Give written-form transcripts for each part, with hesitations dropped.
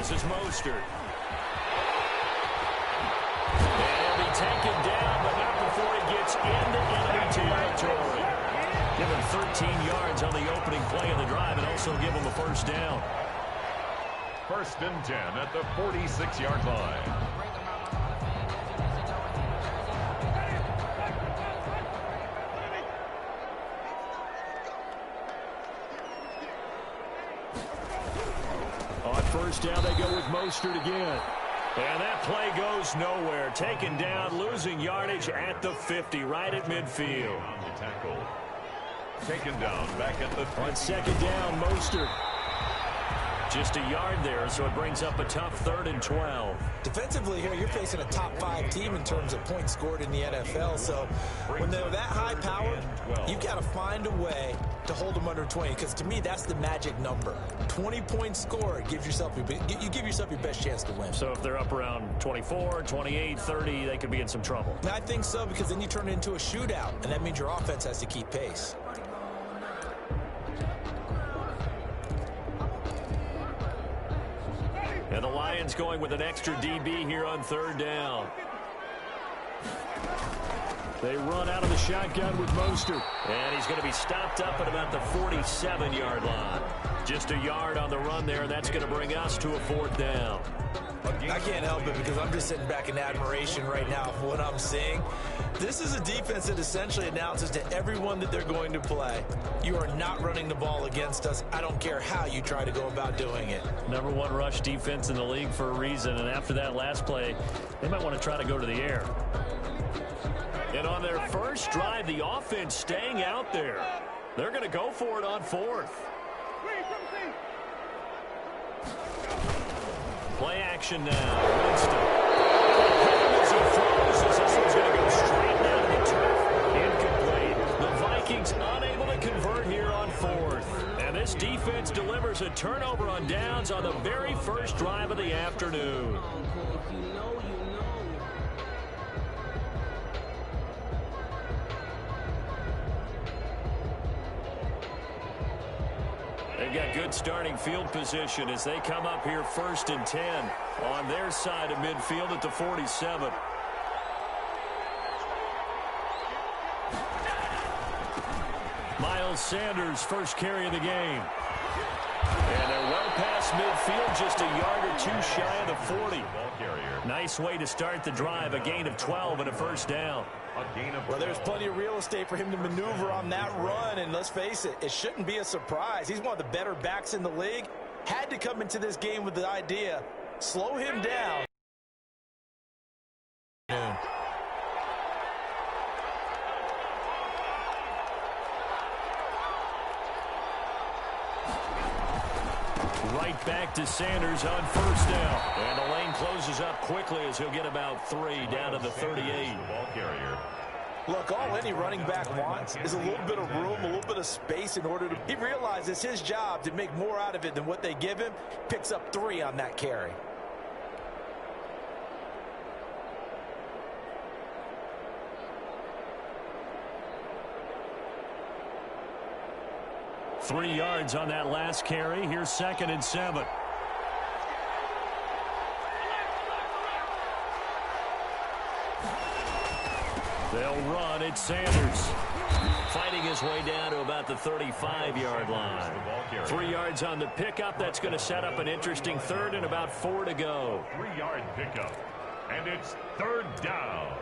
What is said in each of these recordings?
This is Mostert. And he'll be taken down, but not before he gets into enemy territory. Give him 13 yards on the opening play of the drive and also give him a first down. 1st and 10 at the 46-yard line. On first down, they go with Mostert again. And that play goes nowhere. Taken down, losing yardage at the 50, right at midfield. Tackle. Taken down, back at the 50. On 2nd down, Mostert. Just a yard there, so it brings up a tough 3rd and 12. Defensively here, you're facing a top 5 team in terms of points scored in the NFL. So when they're that high powered, you've got to find a way to hold them under 20. Because to me, that's the magic number. 20 points scored gives yourself you give yourself your best chance to win. So if they're up around 24, 28, 30, they could be in some trouble. I think so, because then you turn it into a shootout, and that means your offense has to keep pace. And the Lions going with an extra DB here on 3rd down. They run out of the shotgun with Mostert. And he's going to be stopped up at about the 47-yard line. Just a yard on the run there. That's going to bring us to a 4th down. I can't help it because I'm just sitting back in admiration right now for what I'm seeing. This is a defense that essentially announces to everyone that they're going to play, you are not running the ball against us. I don't care how you try to go about doing it. #1 rush defense in the league for a reason, and after that last play, they might want to try to go to the air. And on their first drive, the offense staying out there. They're going to go for it on 4th. Play action now. Winston. As he throws, as this one's going to go straight down to the turf. Incomplete. The Vikings unable to convert here on 4th. And this defense delivers a turnover on downs on the very first drive of the afternoon. They've got good starting field position as they come up here 1st and 10 on their side of midfield at the 47. Miles Sanders, first carry of the game. And they're well past midfield, just a yard or 2 shy of the 40. Nice way to start the drive, a gain of 12 and a first down. Well, there's plenty of real estate for him to maneuver on that run, and let's face it, it shouldn't be a surprise. He's one of the better backs in the league. Had to come into this game with the idea, slow him down. Right back to Sanders on first down. And the lane closes up quickly as he'll get about 3 down to the 38. Ball carrier. Look, all any running back wants is a little bit of room, a little bit of space in order to... He realizes his job to make more out of it than what they give him. Picks up 3 on that carry. Three yards on that last carry. Here's 2nd and 7. They'll run. It's Sanders. Fighting his way down to about the 35-yard line. 3 yards on the pickup. That's going to set up an interesting 3rd and about 4 to go. 3-yard pickup. And it's 3rd down.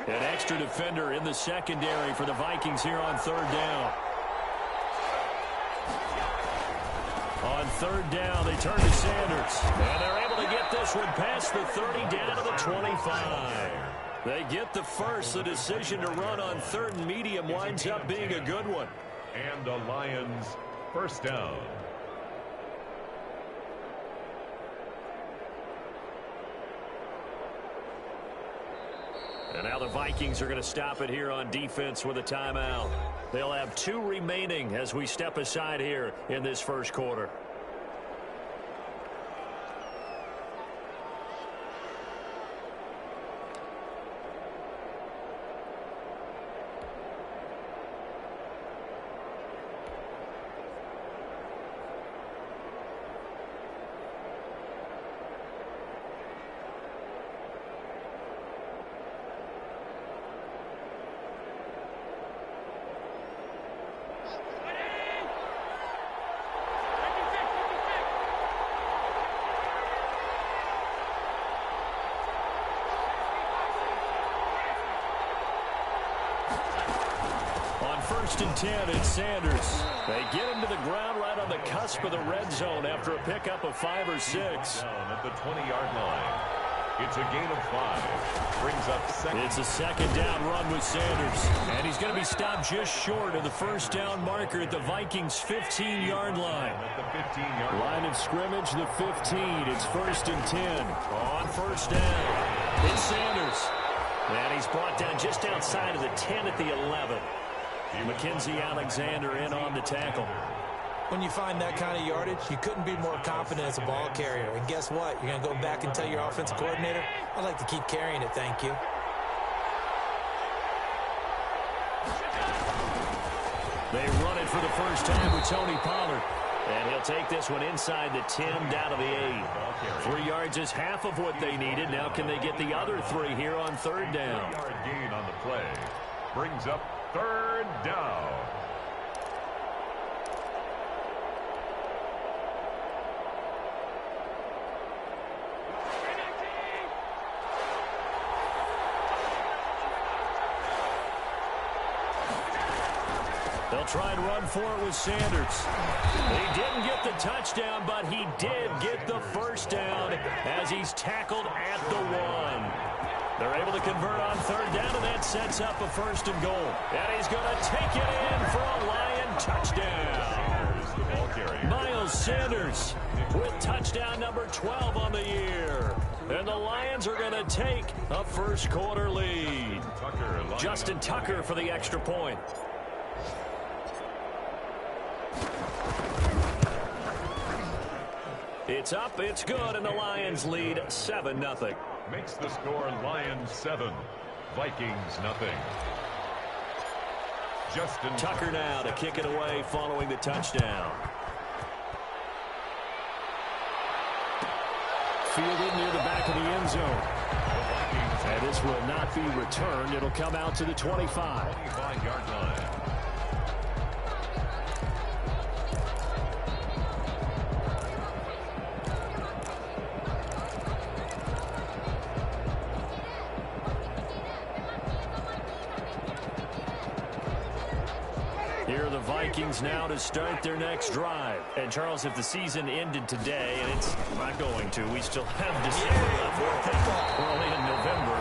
An extra defender in the secondary for the Vikings here on 3rd down. On 3rd down, they turn to Sanders. And they're able to get this one past the 30 down to the 25. They get the first. The decision to run on 3rd and medium winds up being a good one. And the Lions first down. And now the Vikings are going to stop it here on defense with a timeout. They'll have 2 remaining as we step aside here in this first quarter. First and 10, it's Sanders. They get him to the ground right on the cusp of the red zone after a pickup of 5 or 6. Down at the 20-yard line. It's a gain of 5. Brings up second. It's a second down run with Sanders. And he's going to be stopped just short of the first down marker at the Vikings' 15-yard line. At the 15-yard line of scrimmage, the 15. It's first and 10. On first down, it's Sanders. And he's brought down just outside of the 10 at the 11. Mackenzie Alexander in on the tackle. When you find that kind of yardage, you couldn't be more confident as a ball carrier. And guess what? You're going to go back and tell your offensive coordinator, I'd like to keep carrying it, thank you. They run it for the first time with Tony Pollard. And he'll take this one inside the 10 down to the 8. 3 yards is half of what they needed. Now can they get the other 3 here on third down? 3-yard gain on the play. Brings up third down. They'll try and run for it with Sanders. He didn't get the touchdown, but he did get the first down as he's tackled at the 1. They're able to convert on third down, and that sets up a first and goal. And he's going to take it in for a Lion touchdown. Miles Sanders with touchdown number 12 on the year. And the Lions are going to take a first quarter lead. Justin Tucker for the extra point. It's up, it's good, and the Lions lead 7-0. Makes the score Lions 7, Vikings nothing. Justin Tucker now to kick it away following the touchdown. Fielded near the back of the end zone. And this will not be returned. It'll come out to the 25. 25-yard line. Here are the Vikings now to start their next drive. And, Charles, if the season ended today, and it's not going to, we still have December left. We're only in November.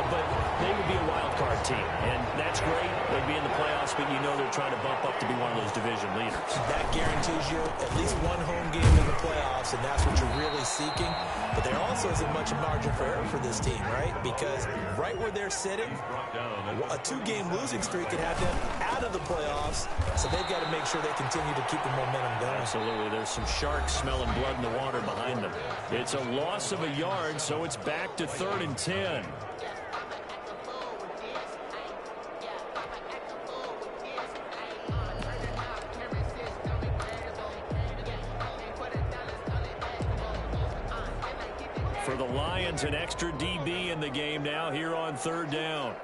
But they would be a wild card team, and that's great. They'd be in the playoffs, but you know they're trying to bump up to be one of those division leaders. That guarantees you at least one home game in the playoffs, and that's what you're really seeking. But there also isn't much margin for error for this team, right? Because right where they're sitting, a 2-game losing streak could have them out of the playoffs, so they've got to make sure they continue to keep the momentum going. Absolutely. There's some sharks smelling blood in the water behind them. It's a loss of a yard, so it's back to 3rd and 10. For the Lions, an extra DB in the game now here on 3rd down.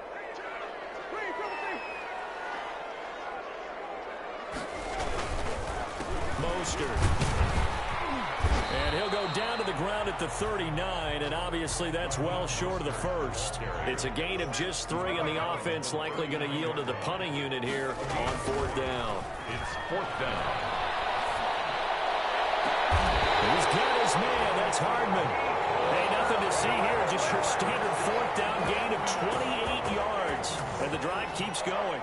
Mostert. And he'll go down to the ground at the 39, and obviously that's well short of the first. It's a gain of just 3, and the offense likely going to yield to the punting unit here on 4th down. It's 4th down. He's got his man. That's Hardman. Hey, nothing to see here. Just your standard 4th down gain of 28 yards. And the drive keeps going.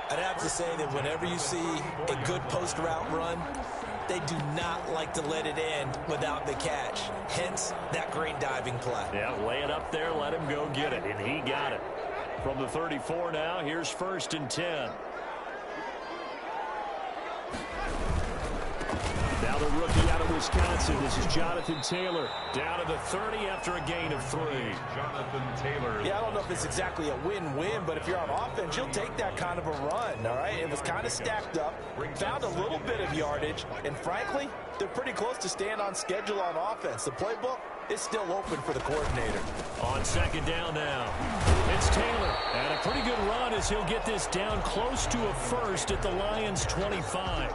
I'd have to say that whenever you see a good post route run, they do not like to let it end without the catch. Hence, that great diving play. Yeah, lay it up there, let him go get it, and he got it. From the 34 now, here's 1st and 10. Now the rookie out of Wisconsin. This is Jonathan Taylor. Down to the 30 after a gain of 3. Jonathan Taylor. Yeah, I don't know if it's exactly a win-win, but if you're on offense, you'll take that kind of a run, all right? It was kind of stacked up, found a little bit of yardage, and frankly, they're pretty close to staying on schedule on offense. The playbook is still open for the coordinator. On 2nd down now, it's Taylor. And a pretty good run as he'll get this down close to a 1st at the Lions' 25.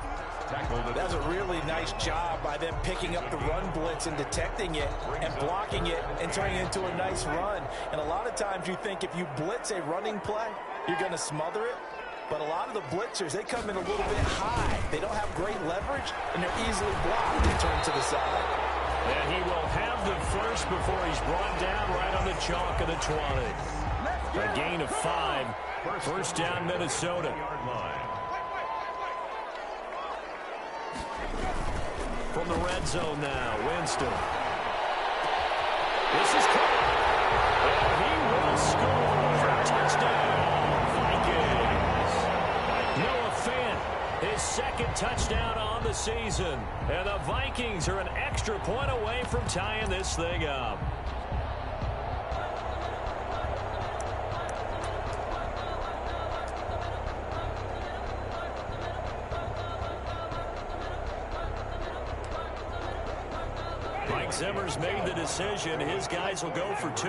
That's a really nice job by them picking up the run blitz and detecting it and blocking it and turning it into a nice run. And a lot of times you think if you blitz a running play, you're going to smother it. But a lot of the blitzers, they come in a little bit high. They don't have great leverage, and they're easily blocked and turned to the side. And he will have the 1st before he's brought down right on the chalk of the 20. A gain of 5. 1st down, Minnesota. From the red zone now, Winston. This is caught. And he will score. Touchdown, Vikings. Noah Fant, his 2nd touchdown on the season. And the Vikings are an extra point away from tying this thing up. Zimmer's made the decision. His guys will go for 2.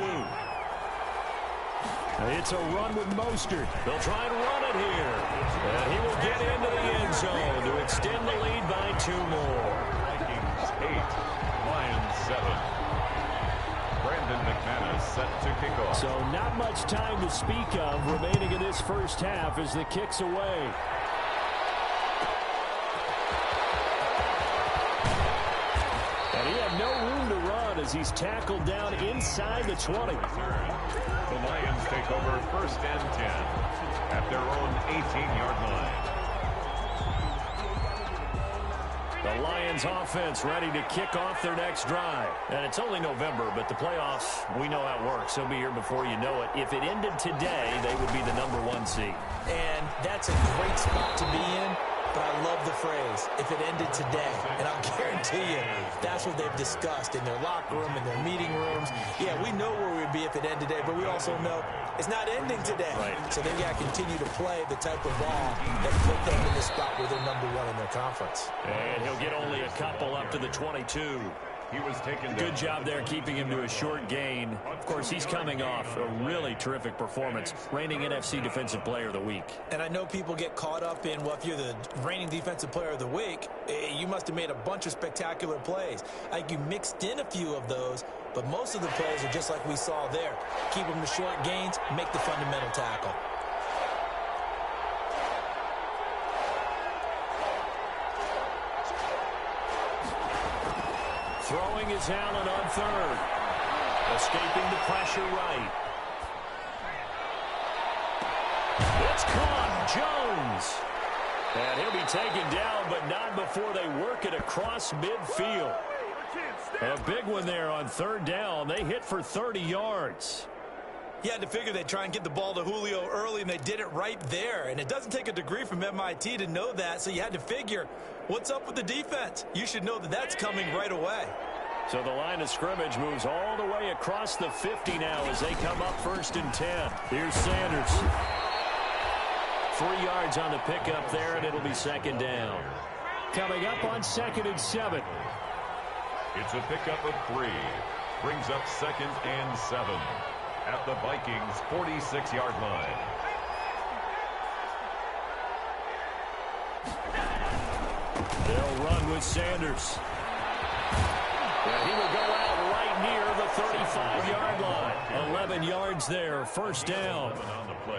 It's a run with Mostert. They'll try and run it here. And he will get into the end zone to extend the lead by 2 more. Vikings 8, Lions 7. Brandon McManus set to kick off. So not much time to speak of remaining in this 1st half as the kick's away. No room to run as he's tackled down inside the 20. The Lions take over 1st and 10 at their own 18-yard line. The Lions offense ready to kick off their next drive. And it's only November, but the playoffs, we know how it works. They'll be here before you know it. If it ended today, they would be the #1 seed. And that's a great spot to be in. But I love the phrase, if it ended today. And I'll guarantee you, that's what they've discussed in their locker room, in their meeting rooms. Yeah, we know where we'd be if it ended today, but we also know it's not ending today. Right. So they've got to continue to play the type of ball that put them in the spot where they're #1 in their conference. And he'll get only a couple up to the 22. He was taken down. Good job there keeping him to a short gain. Of course, he's coming off a really terrific performance, reigning NFC Defensive Player of the Week. And I know people get caught up in, well, if you're the reigning Defensive Player of the Week, you must have made a bunch of spectacular plays. I think you mixed in a few of those, but most of the plays are just like we saw there. Keep them to short gains, make the fundamental tackle. Throwing is Allen on 3rd. Escaping the pressure right. It's caught. Jones. And he'll be taken down, but not before they work it across midfield. A big one there on 3rd down. They hit for 30 yards. You had to figure they'd try and get the ball to Julio early, and they did it right there. And it doesn't take a degree from MIT to know that, so you had to figure, what's up with the defense? You should know that that's coming right away. So the line of scrimmage moves all the way across the 50 now as they come up 1st and 10. Here's Sanders. 3 yards on the pickup there, and it'll be 2nd down. Coming up on 2nd and 7. It's a pickup of 3. Brings up 2nd and 7 at the Vikings' 46-yard line. They'll run with Sanders. And he will go out right near the 35-yard line. 11 yards there, 1st down.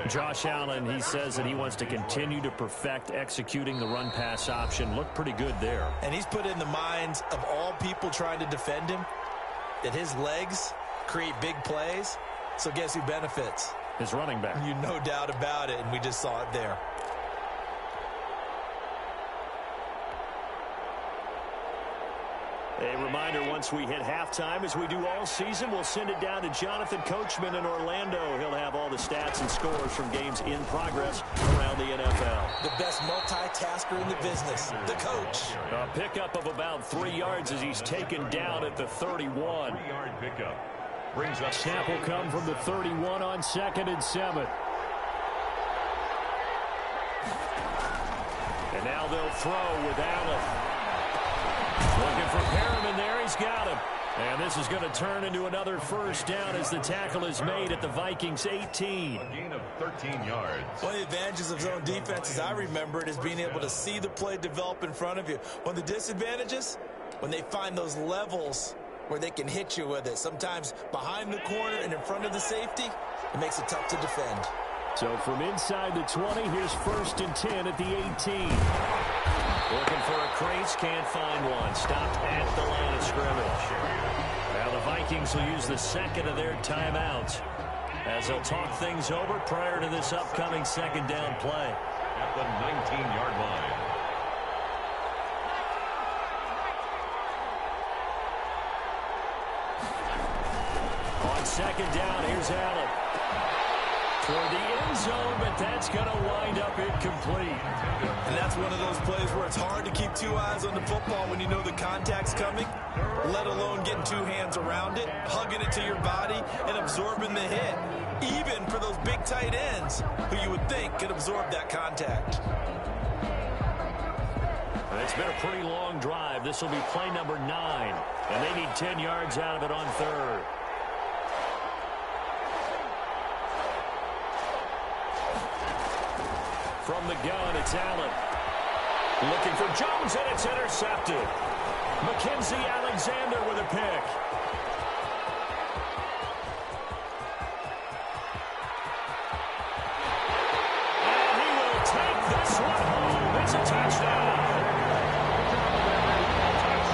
Josh Allen, he says that he wants to continue to perfect executing the run-pass option. Looked pretty good there. And he's put in the minds of all people trying to defend him that his legs create big plays. So guess who benefits? His running back. You no doubt about it, and we just saw it there. A reminder, once we hit halftime, as we do all season, we'll send it down to Jonathan Coachman in Orlando. He'll have all the stats and scores from games in progress around the NFL. The best multitasker in the business, the coach. A pickup of about 3 yards as he's taken down at the 31. 3-yard pickup. Brings up Snap will come from the 31 on 2nd and 7. And now they'll throw with Allen. Looking for Perriman there. He's got him. And this is going to turn into another first down as the tackle is made at the Vikings 18. a gain of 13 yards. One of the advantages of zone defense, as I remember it, is being able to see the play develop in front of you. One of the disadvantages, when they find those levels where they can hit you with it. Sometimes behind the corner and in front of the safety, it makes it tough to defend. So from inside the 20, here's 1st and 10 at the 18. Looking for a crease, can't find one. Stopped at the line of scrimmage. Now the Vikings will use the second of their timeouts as they'll talk things over prior to this upcoming second down play. At the 19-yard line. On second down, here's Allen. Toward the end zone, but that's going to wind up incomplete. And that's one of those plays where it's hard to keep 2 eyes on the football when you know the contact's coming, let alone getting 2 hands around it, hugging it to your body, and absorbing the hit, even for those big tight ends who you would think could absorb that contact. And it's been a pretty long drive. This will be play number 9, and they need 10 yards out of it on 3rd. From the gun, it's Allen. Looking for Jones, and it's intercepted. Mackenzie Alexander with a pick. And he will take this one home. It's a touchdown.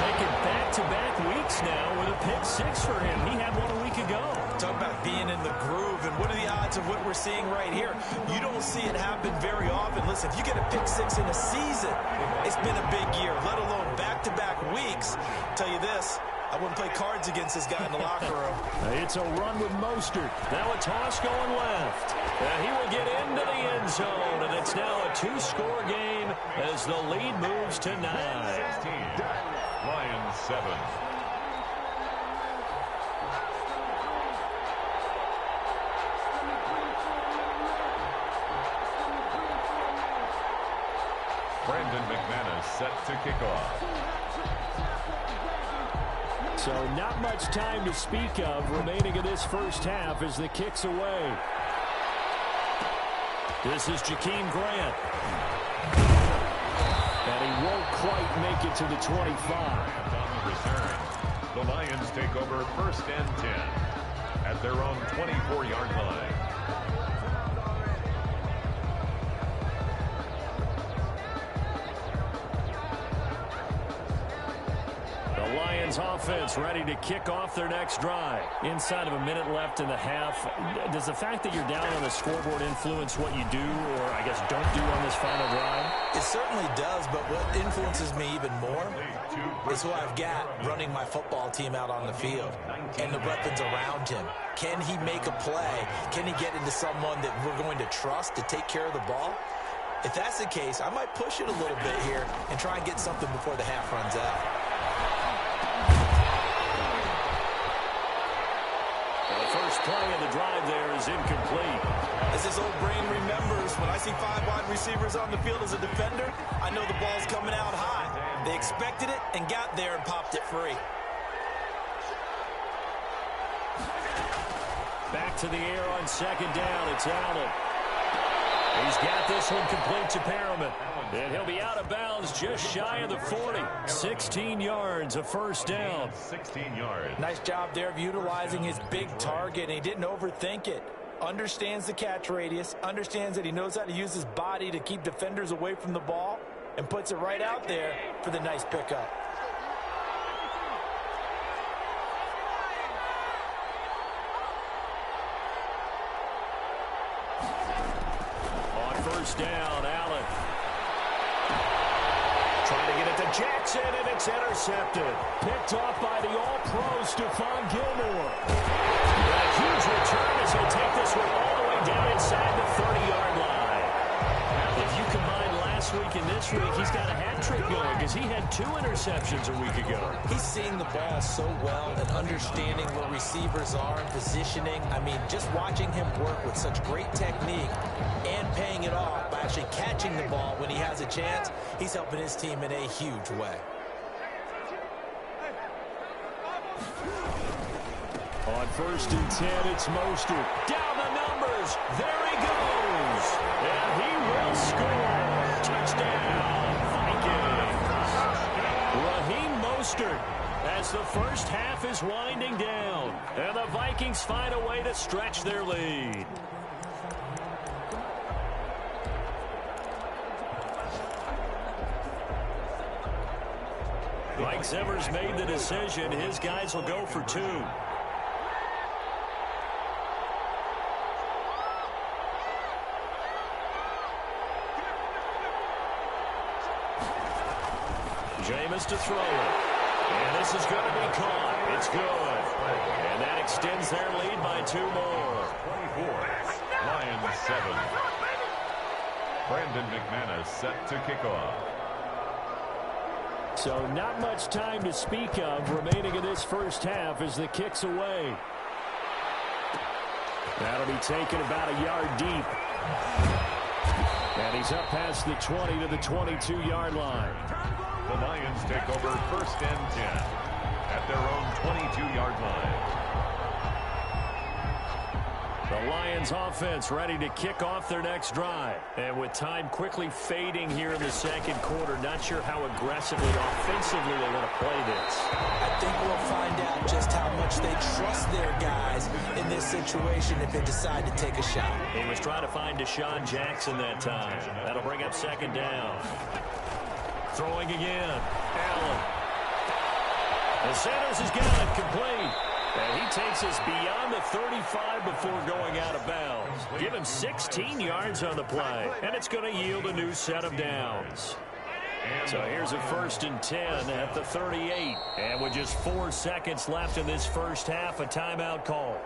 Making back-to-back weeks now with a pick 6 for him. He had one a week ago. Talk about being in the groove, and what are the odds of what we're seeing right here? You don't see it happen very often. Listen, if you get a pick 6 in a season, it's been a big year, let alone back-to-back weeks. Tell you this, I wouldn't play cards against this guy in the locker room. It's a run with Mostert. Now a toss going left. And he will get into the end zone, and it's now a 2-score game as the lead moves to 9. 16. Lions 7. Brandon McManus set to kick off. So not much time to speak of remaining in this first half as the kick's away. This is Jakeem Grant. And he won't quite make it to the 25. On the return, the Lions take over 1st and 10 at their own 24-yard line. Offense ready to kick off their next drive. Inside of a minute left in the half. Does the fact that you're down on the scoreboard influence what you do, or I guess don't do on this final drive? It certainly does, but what influences me even more is who I've got running my football team out on the field and the weapons around him. Can he make a play? Can he get into someone that we're going to trust to take care of the ball? If that's the case, I might push it a little bit here and try and get something before the half runs out. Play of the drive there is incomplete. As his old brain remembers, when I see 5 wide receivers on the field as a defender, I know the ball's coming out high. They expected it and got there and popped it free. Back to the air on second down. It's Allen. He's got this one complete to Perriman. And he'll be out of bounds just shy of the 40. 16 yards, a first down. 16 yards. Nice job there of utilizing his big target. And he didn't overthink it. Understands the catch radius. Understands that he knows how to use his body to keep defenders away from the ball. And puts it right out there for the nice pickup. On first down, Allen. Trying to get it to Jackson, and it's intercepted. Picked off by the All-Pro Stephon Gilmore. A huge return as he'll take this one all the way down inside the 30-yard line. If you combine last week and this week, he's got a hat trick going because he had 2 interceptions a week ago. He's seeing the ball so well and understanding where receivers are and positioning. I mean, just watching him work with such great technique and paying it off by actually catching the ball when he has a chance, he's helping his team in a huge way. On 1st and 10, it's Mostert. Down the numbers. There he goes. And he will score. Touchdown, Vikings. Raheem Mostert as the first half is winding down. And the Vikings find a way to stretch their lead. Mike Zimmer's made the decision. His guys will go for 2. Jameis to throw it. And this is going to be caught. It's good. And that extends their lead by 2 more. 24. Lions 7. Brandon McManus set to kick off. So not much time to speak of remaining in this first half as the kick's away. That'll be taken about a yard deep. And he's up past the 20 to the 22-yard line. The Lions take over 1st and 10 at their own 22-yard line. The Lions offense ready to kick off their next drive. And with time quickly fading here in the second quarter, not sure how aggressively, offensively they want to play this. I think we'll find out just how much they trust their guys in this situation if they decide to take a shot. He was trying to find Deshaun Jackson that time. That'll bring up 2nd down. Throwing again. Allen. And Sanders has got it complete. And he takes us beyond the 35 before going out of bounds. Give him 16 yards on the play. And it's going to yield a new set of downs. So here's a 1st and 10 at the 38. And with just 4 seconds left in this first half, a timeout call.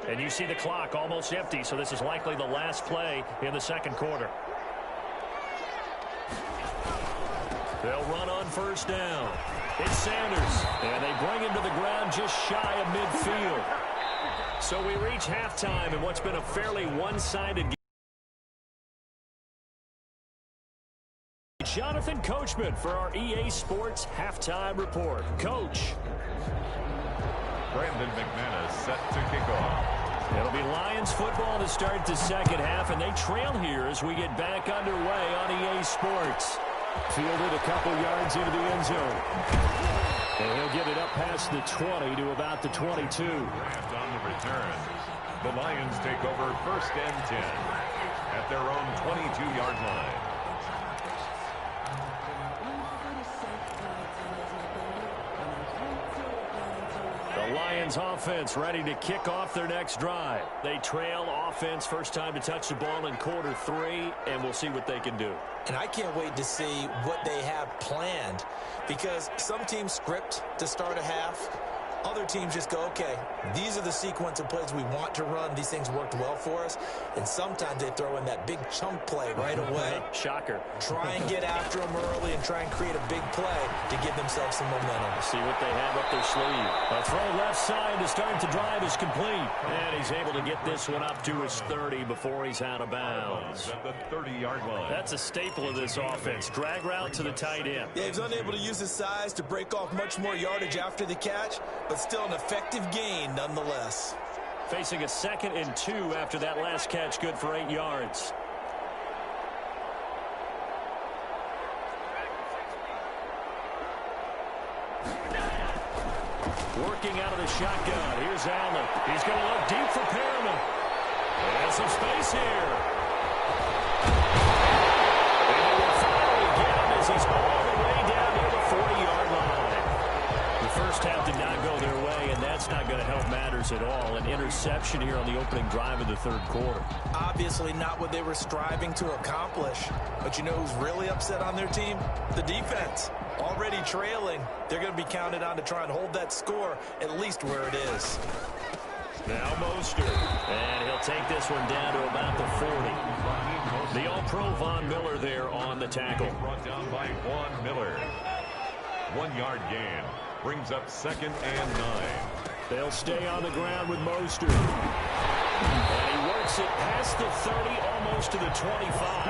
And you see the clock almost empty, so this is likely the last play in the second quarter. They'll run on 1st down. It's Sanders, and they bring him to the ground just shy of midfield. So we reach halftime in what's been a fairly one-sided game. Jonathan Coachman for our EA Sports Halftime Report. Coach. Brandon McManus set to kick off. It'll be Lions football to start the second half, and they trail here as we get back underway on EA Sports. Fielded a couple yards into the end zone. And he'll get it up past the 20 to about the 22. On the return, the Lions take over 1st and 10 at their own 22-yard line. The Lions offense ready to kick off their next drive. They trail offense, first time to touch the ball in quarter 3, and we'll see what they can do. And I can't wait to see what they have planned, because some teams script to start a half. Other teams just go, okay, these are the sequence of plays we want to run. These things worked well for us. And sometimes they throw in that big chunk play right away. Shocker. Try and get after them early and try and create a big play to give themselves some momentum. See what they have up their sleeve. A throw left side to start the drive is complete. And he's able to get this one up to his 30 before he's out of bounds. At the 30-yard line. That's a staple of this offense. Drag route to the tight end. Yeah, he's unable to use his size to break off much more yardage after the catch, but still an effective gain nonetheless. Facing a 2nd and 2 after that last catch, good for 8 yards. Working out of the shotgun. Here's Allen. He's going to look deep for Perriman. And some space here. And they will finally get him as he's all the way down near the 40-yard line. The first half did not go their way, and that's not going to help matter. interception here on the opening drive of the third quarter. Obviously not what they were striving to accomplish. But you know who's really upset on their team? The defense. Already trailing. They're going to be counted on to try and hold that score at least where it is. Now Mostert. And he'll take this one down to about the 40. The All-Pro Von Miller there on the tackle. Brought down by Von Miller. 1 yard gain. Brings up 2nd and 9. They'll stay on the ground with Mostert. And he works it past the 30, almost to the 25.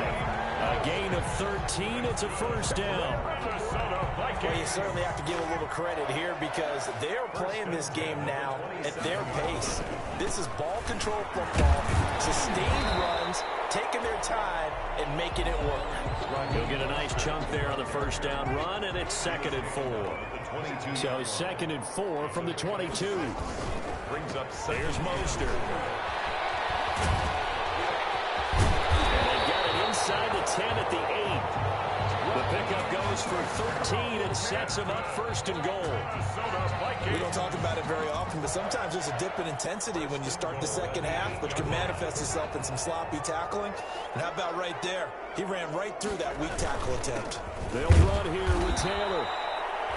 A gain of 13. It's a first down. Well, you certainly have to give a little credit here because they're playing this game now at their pace. This is ball control football, sustained runs, taking their time, and making it work. He'll get a nice chunk there on the first down run, and it's 2nd and 4. So 2nd and 4 from the 22. Brings up Here's Mostert. And they've got it inside the 10 at the 8. The pickup goes for 13 and sets him up 1st and goal. We don't talk about it very often, but sometimes there's a dip in intensity when you start the second half, which can manifest itself in some sloppy tackling. And how about right there? He ran right through that weak tackle attempt. They'll run here with Taylor.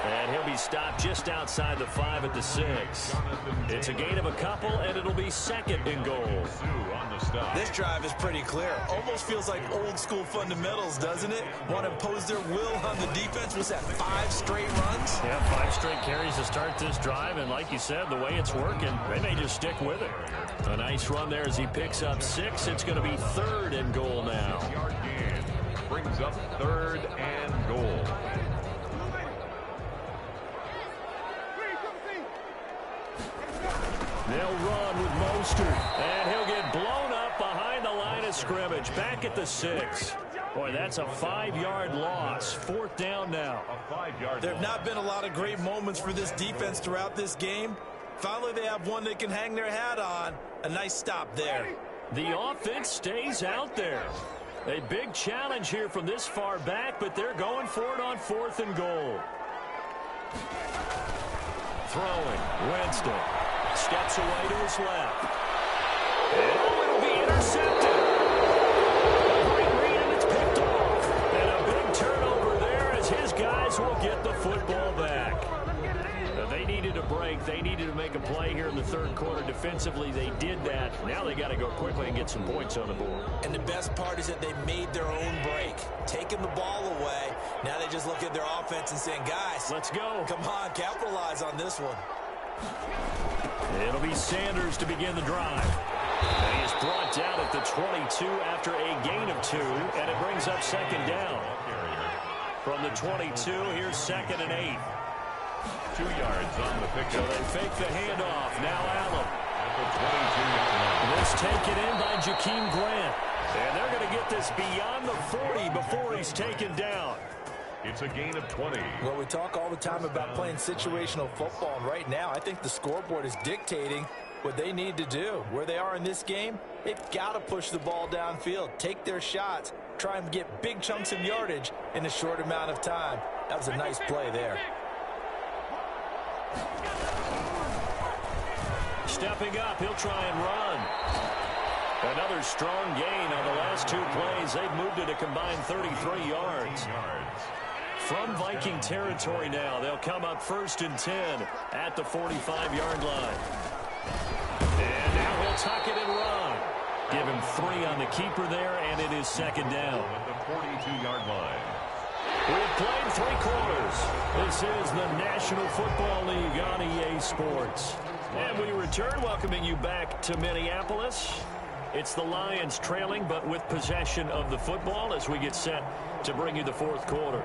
And he'll be stopped just outside the 5 at the 6. It's a gain of a couple, and it'll be 2nd and goal. This drive is pretty clear. Almost feels like old school fundamentals, doesn't it? Want to impose their will on the defense. Was that 5 straight runs? Yeah, 5 straight carries to start this drive, and like you said, the way it's working, they may just stick with it. A nice run there as he picks up 6. It's going to be 3rd and goal now. Brings up 3rd and goal. They'll run with Mostert, and he'll get blown up behind the line of scrimmage, back at the 6. Boy, that's a 5-yard loss. 4th down now. A 5-yard There have not been a lot of great moments for this defense throughout this game. Finally, they have one they can hang their hat on. A nice stop there. The offense stays out there. A big challenge here from this far back, but they're going for it on 4th and goal. Throwing, Winston. Steps away to his left. And it'll be intercepted. Great read, and it's picked off. And a big turnover there as his guys will get the football back. They needed a break. They needed to make a play here in the third quarter. Defensively, they did that. Now they got to go quickly and get some points on the board. And the best part is that they made their own break. Taking the ball away. Now they just look at their offense and saying, guys, let's go. Come on, capitalize on this one. It'll be Sanders to begin the drive. And he is brought down at the 22 after a gain of 2, and it brings up 2nd down. From the 22, here's 2nd and 8. 2 yards on the pickup. So they fake the handoff. Now Allen. At the 22. This taken in by Jakeem Grant. And they're going to get this beyond the 40 before he's taken down. It's a gain of 20. Well, we talk all the time about playing situational football, and right now I think the scoreboard is dictating what they need to do. Where they are in this game, they've got to push the ball downfield, take their shots, try and get big chunks of yardage in a short amount of time. That was a nice play there. Stepping up, he'll try and run. Another strong gain on the last 2 plays. They've moved it a combined 33 yards. From Viking territory now, they'll come up 1st and 10 at the 45-yard line. And now he'll tuck it and run. Give him 3 on the keeper there, and it is 2nd down. At the 42-yard line. We've played 3 quarters. This is the National Football League on EA Sports. And we return, welcoming you back to Minneapolis. It's the Lions trailing, but with possession of the football as we get set to bring you the 4th quarter.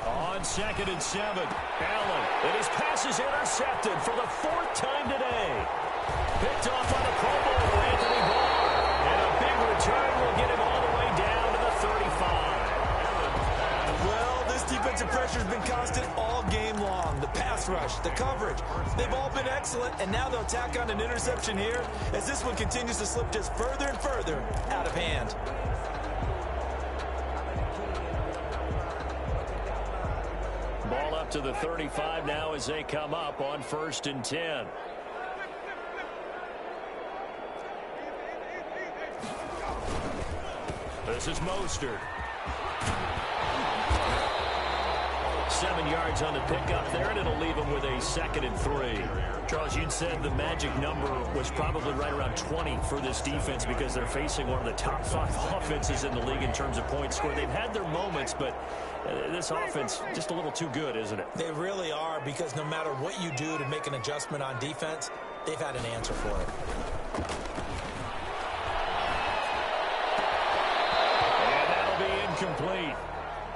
On 2nd and 7, Allen, and his pass is intercepted for the 4th time today. Picked off on the Pro Bowl, Anthony Barr. And a big return will get him all the way down to the 35. Well, this defensive pressure pressure's been constant all game long. The pass rush, the coverage, they've all been excellent, and now they'll tack on an interception here as this one continues to slip just further and further out of hand. Ball up to the 35 now as they come up on 1st and 10. This is Mostert. 7 yards on the pickup there, and it'll leave him with a 2nd and 3. Charles, you'd said the magic number was probably right around 20 for this defense because they're facing one of the top 5 offenses in the league in terms of points scored. They've had their moments, but this offense just a little too good, isn't it? They really are, because no matter what you do to make an adjustment on defense, they've had an answer for it. And that'll be incomplete.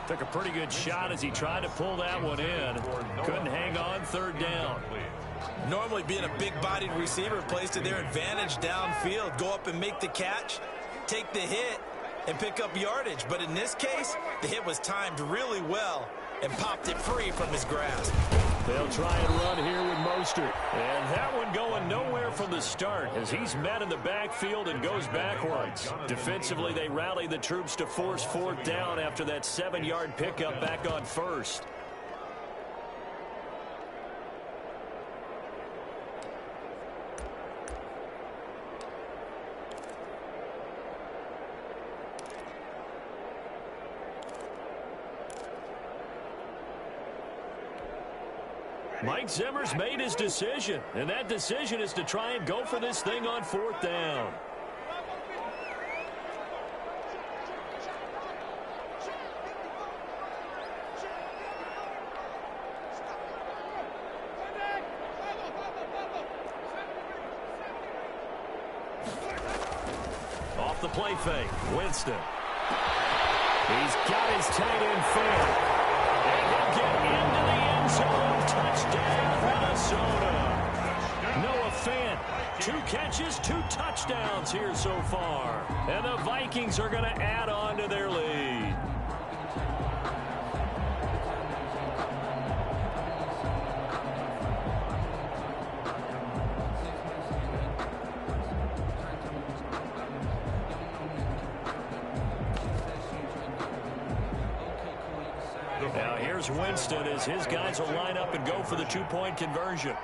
Took a pretty good shot as he tried to pull that one in. Couldn't hang on, 3rd down. Normally being a big-bodied receiver plays to their advantage downfield. Go up and make the catch, take the hit, and pick up yardage. But in this case, the hit was timed really well and popped it free from his grasp. They'll try and run here with Mostert. And that one going nowhere from the start as he's met in the backfield and goes backwards. Defensively, they rally the troops to force 4th down after that 7-yard pickup back on 1st. Mike Zimmer's made his decision, and that decision is to try and go for this thing on 4th down. Off the play fake, Winston. He's got his tight end fair. And he'll get into the end zone. Touchdown, Minnesota. Noah Fant, 2 catches, 2 touchdowns here so far. And the Vikings are going to add on to their lead. Now here's Winston as his guys will line up and go for the 2-point conversion.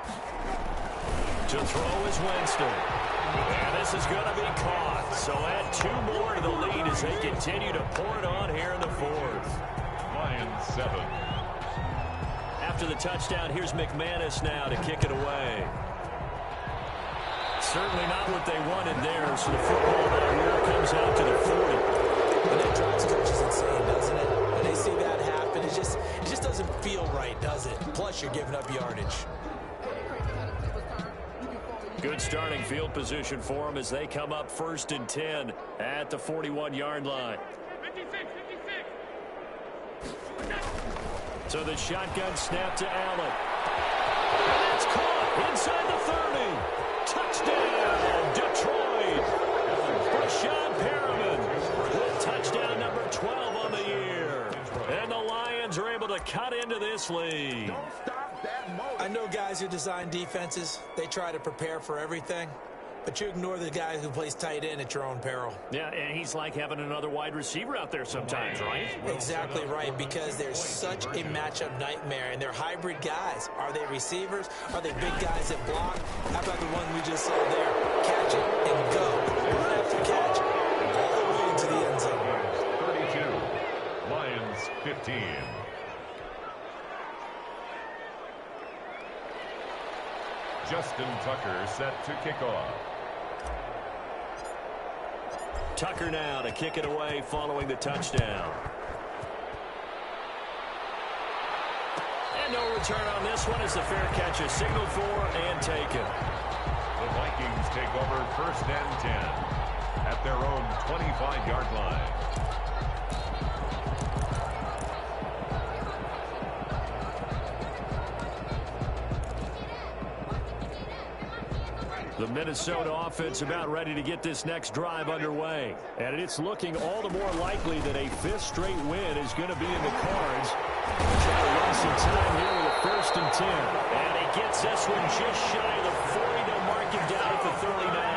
To throw is Winston. And this is going to be caught. So add 2 more to the lead as they continue to pour it on here in the 4th. Lions 7. After the touchdown, here's McManus now to kick it away. Certainly not what they wanted there. So the football now here comes out to the 40. And that drive stretch is insane, doesn't it? When they see that happen, it just doesn't feel right, does it? Plus, you're giving up yardage. Good starting field position for them as they come up 1st and 10 at the 41-yard line. 56. So the shotgun snap to Allen. And it's caught inside the 30. Touchdown, Detroit. Brashad Perriman with touchdown number 12 on the year. And the Lions are able to cut into this lead. I know guys who design defenses, they try to prepare for everything, but you ignore the guy who plays tight end at your own peril. Yeah, and he's like having another wide receiver out there sometimes, right? Exactly right, because there's such a matchup nightmare, and they're hybrid guys. Are they receivers? Are they big guys that block? How about the one we just saw there? Catch it and go. Run after catch all the way into the end zone. 32. Lions 15. Justin Tucker set to kick off. Tucker now to kick it away following the touchdown. And no return on this one as the fair catch is signaled for and taken. The Vikings take over 1st and 10 at their own 25-yard line. The Minnesota offense about ready to get this next drive underway. And it's looking all the more likely that a 5th straight win is going to be in the cards Try to run some time here with a 1st and 10. And he gets this one just shy of the 40. They'll mark him down at the 39.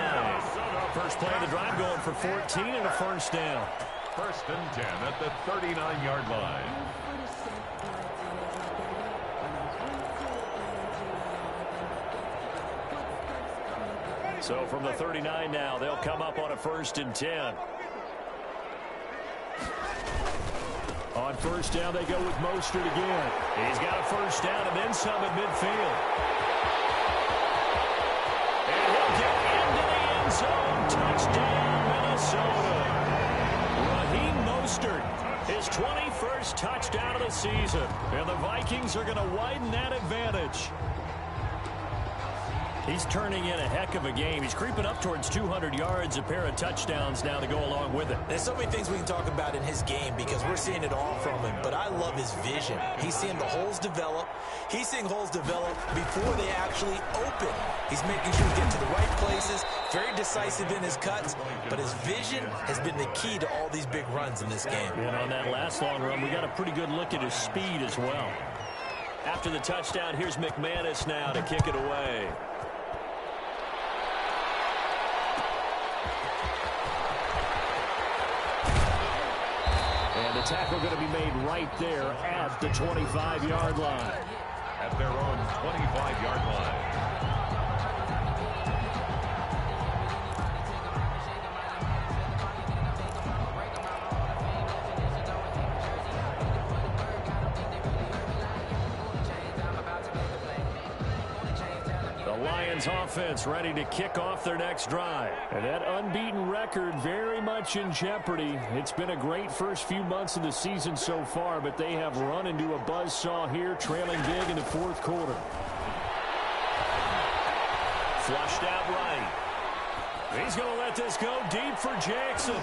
First play of the drive going for 14 and a 1st down. 1st and 10 at the 39-yard line. So from the 39 now, they'll come up on a 1st and 10. On 1st down, they go with Mostert again. He's got a 1st down and then some at midfield. And he'll get into the end zone. Touchdown, Minnesota. Raheem Mostert, his 21st touchdown of the season. And the Vikings are going to widen that advantage. He's turning in a heck of a game. He's creeping up towards 200 yards, a pair of touchdowns now to go along with it. There's so many things we can talk about in his game because we're seeing it all from him, but I love his vision. He's seeing the holes develop. He's seeing holes develop before they actually open. He's making sure to get to the right places, very decisive in his cuts, but his vision has been the key to all these big runs in this game. And on that last long run, we got a pretty good look at his speed as well. After the touchdown, here's McManus now to kick it away. And the tackle going to be made right there at the 25-yard line. At their own 25-yard line. Lions offense ready to kick off their next drive. And that unbeaten record very much in jeopardy. It's been a great first few months of the season so far, but they have run into a buzzsaw here, trailing big in the 4th quarter. Flushed out right. He's going to let this go deep for Jackson.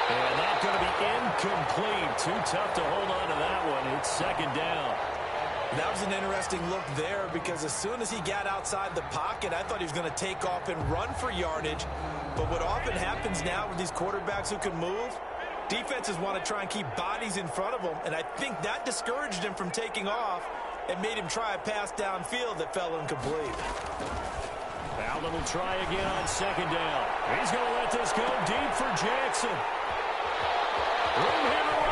And that's going to be incomplete. Too tough to hold on to that one. It's 2nd down. That was an interesting look there because as soon as he got outside the pocket, I thought he was going to take off and run for yardage. But what often happens now with these quarterbacks who can move, defenses want to try and keep bodies in front of them, and I think that discouraged him from taking off and made him try a pass downfield that fell incomplete. Allen will try again on 2nd down. He's going to let this go deep for Jackson. Room here to run.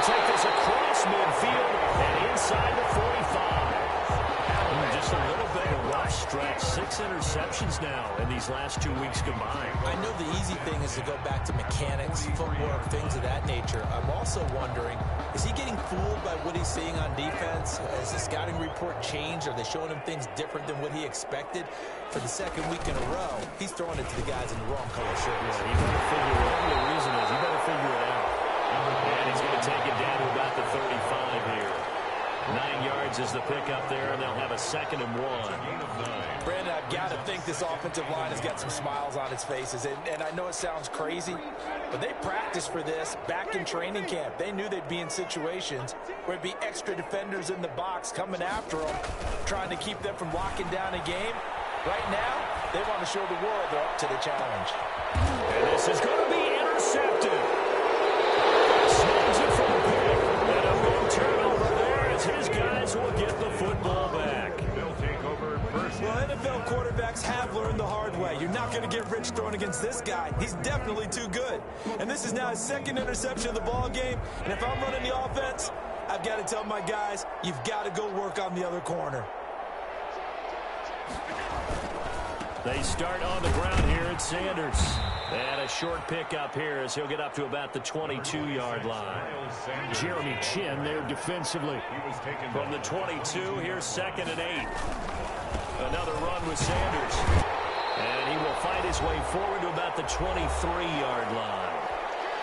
Take this across midfield and inside the 45. Just a little bit of a rough stretch. 6 interceptions now in these last 2 weeks combined. I know the easy thing is to go back to mechanics, footwork, things of that nature. I'm also wondering, is he getting fooled by what he's seeing on defense? Has the scouting report changed? Are they showing him things different than what he expected? For the 2nd week in a row, he's throwing it to the guys in the wrong color shirts. Yeah, you better figure it out. The reason is you better figure it out. And he's going to take it down to about the 35 here. 9 yards is the pickup there, and they'll have a 2nd and 1. Brandon, I've got to think this offensive line has got some smiles on its faces. And I know it sounds crazy, but they practiced for this back in training camp. They knew they'd be in situations where it'd be extra defenders in the box coming after them, trying to keep them from locking down a game. Right now, they want to show the world they're up to the challenge. And this is going to be intercepted. Snags it from the pick. And a big turnover there as his guys will get the football back. They'll take over first. Well, NFL quarterbacks have learned the hard way. You're not going to get rich throwing against this guy. He's definitely too good. And this is now his 2nd interception of the ball game. And if I'm running the offense, I've got to tell my guys, you've got to go work on the other corner. They start on the ground here at Sanders. And a short pickup here as he'll get up to about the 22-yard line. Jeremy Chin there defensively. From the 22, here's 2nd and 8. Another run with Sanders. And he will fight his way forward to about the 23-yard line.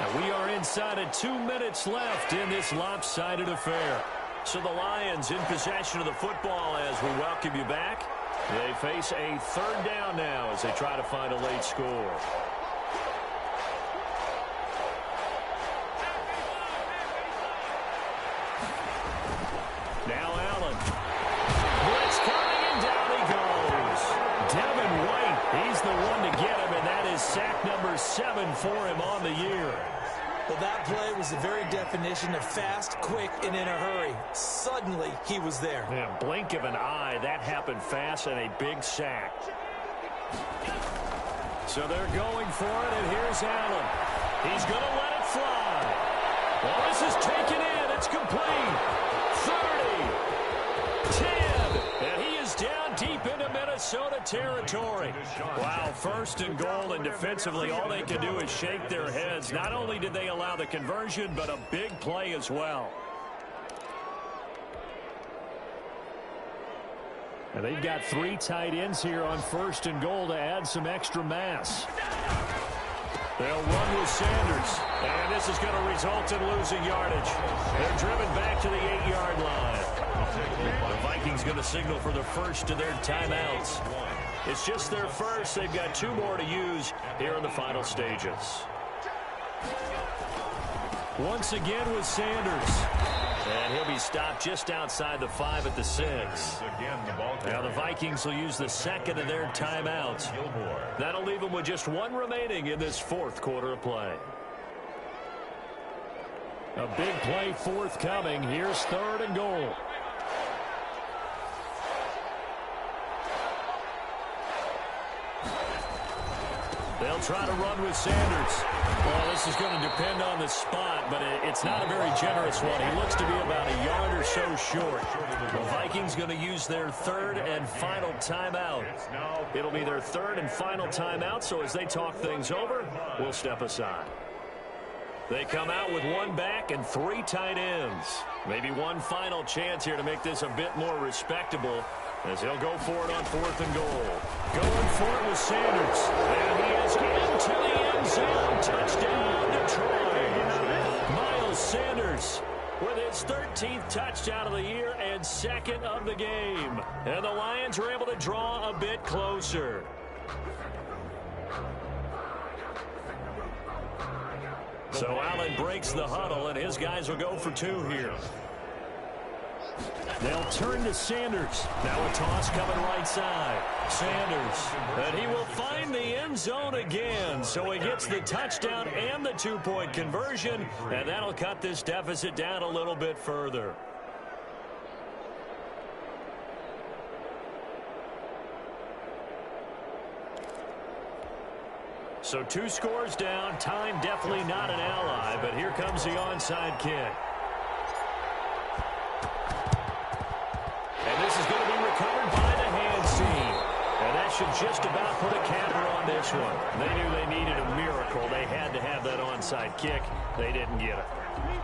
And we are inside of 2 minutes left in this lopsided affair. So the Lions in possession of the football as we welcome you back. They face a 3rd down now as they try to find a late score. Now Allen. Blitz coming and down he goes. Devin White, he's the one to get him, and that is sack number 7 for him on the year. Well, that play was the very definition of fast, quick, and in a hurry. Suddenly, he was there. Yeah, blink of an eye, that happened fast, and a big sack. So they're going for it, and here's Allen. He's going to let it fly. Well, this is taken in. It's complete. 30, 10, and he is down deep into Minnesota territory. Wow, first and goal, and defensively all they can do is shake their heads. Not only did they allow the conversion, but a big play as well. And they've got 3 tight ends here on first and goal to add some extra mass. They'll run with Sanders, and this is going to result in losing yardage. They're driven back to the 8-yard line. The Vikings going to signal for the first of their timeouts. It's just their first. They've got 2 more to use here in the final stages. Once again with Sanders. And he'll be stopped just outside the 5 at the 6. Now the Vikings will use the second of their timeouts. That'll leave them with just 1 remaining in this 4th quarter of play. A big play forthcoming. Here's 3rd and goal. They'll try to run with Sanders. Well, this is going to depend on the spot, but it's not a very generous one. He looks to be about a yard or so short. The Vikings going to use their 3rd and final timeout. It'll be their 3rd and final timeout, so as they talk things over, we'll step aside. They come out with 1 back and 3 tight ends. Maybe one final chance here to make this a bit more respectable, as he'll go for it on 4th and goal. Going for it with Sanders. And he is into the end zone. Touchdown, Detroit. Miles Sanders with his 13th touchdown of the year and 2nd of the game. And the Lions are able to draw a bit closer. So Allen breaks the huddle, and his guys will go for 2 here. They'll turn to Sanders. Now a toss coming right side. Sanders. And he will find the end zone again. So he gets the touchdown and the 2-point conversion. And that'll cut this deficit down a little bit further. So 2 scores down. Time definitely not an ally. But here comes the onside kick. And this is going to be recovered by the hands team. And that should just about put a capper on this one. They knew they needed a miracle. They had to have that onside kick. They didn't get it.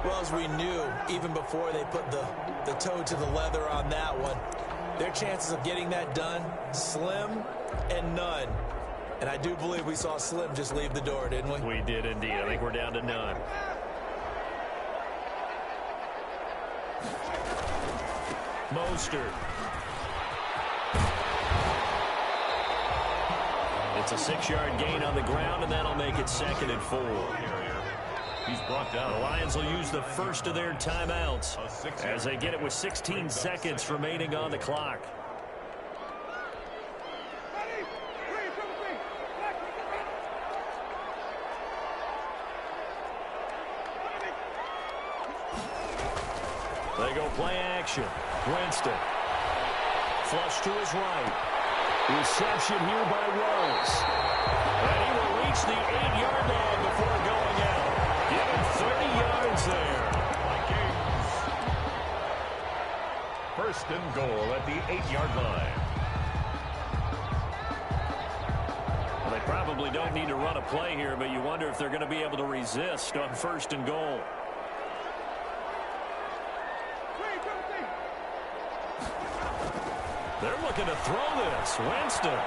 Well, as we knew, even before they put the toe to the leather on that one, their chances of getting that done, slim and none. And I do believe we saw Slim just leave the door, didn't we? We did indeed. I think we're down to none. Mostert. It's a 6-yard gain on the ground, and that'll make it 2nd and 4. He's brought down. The Lions will use the first of their timeouts as they get it with 16 seconds remaining on the clock. They go play action. Winston. Flush to his right. Reception here by Rose. And he will reach the 8-yard line before going out. Give him 30 yards there. First and goal at the 8-yard line. Well, they probably don't need to run a play here, but you wonder if they're going to be able to resist on first and goal. They're looking to throw this. Winston.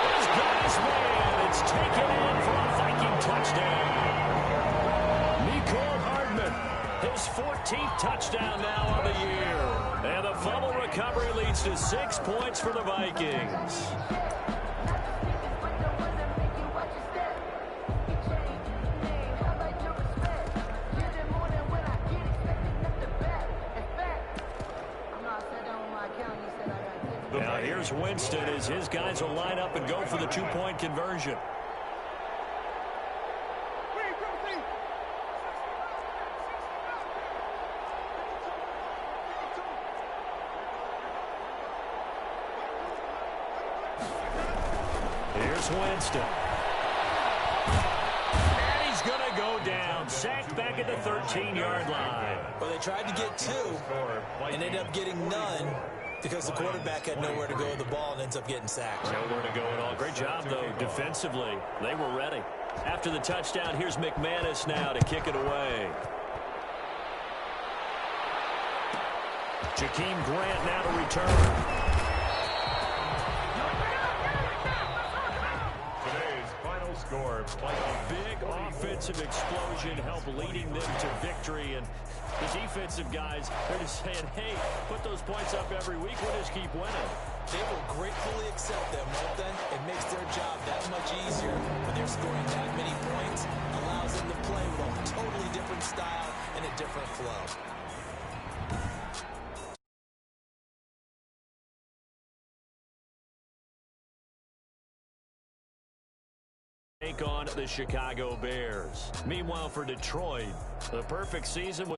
He's got his man. It's taken in for a Viking touchdown. Mecole Hardman, his 14th touchdown now on the year. And the fumble recovery leads to 6 points for the Vikings. Now here's Winston as his guys will line up and go for the 2-point conversion. Here's Winston. And he's going to go down. Sacked back at the 13-yard line. Well, they tried to get 2 and ended up getting none because the quarterback had nowhere to go with the ball and ends up getting sacked. Nowhere to go at all. Great job, though, defensively. They were ready. After the touchdown, here's McManus now to kick it away. Jakeem Grant now to return. Score. A big offensive explosion helped leading them to victory, and the defensive guys, they're just saying, hey, put those points up every week, we'll just keep winning. They will gratefully accept them, won't they? It makes their job that much easier when they're scoring that many points, allows them to play with a totally different style and a different flow. Take on the Chicago Bears. Meanwhile, for Detroit, the perfect season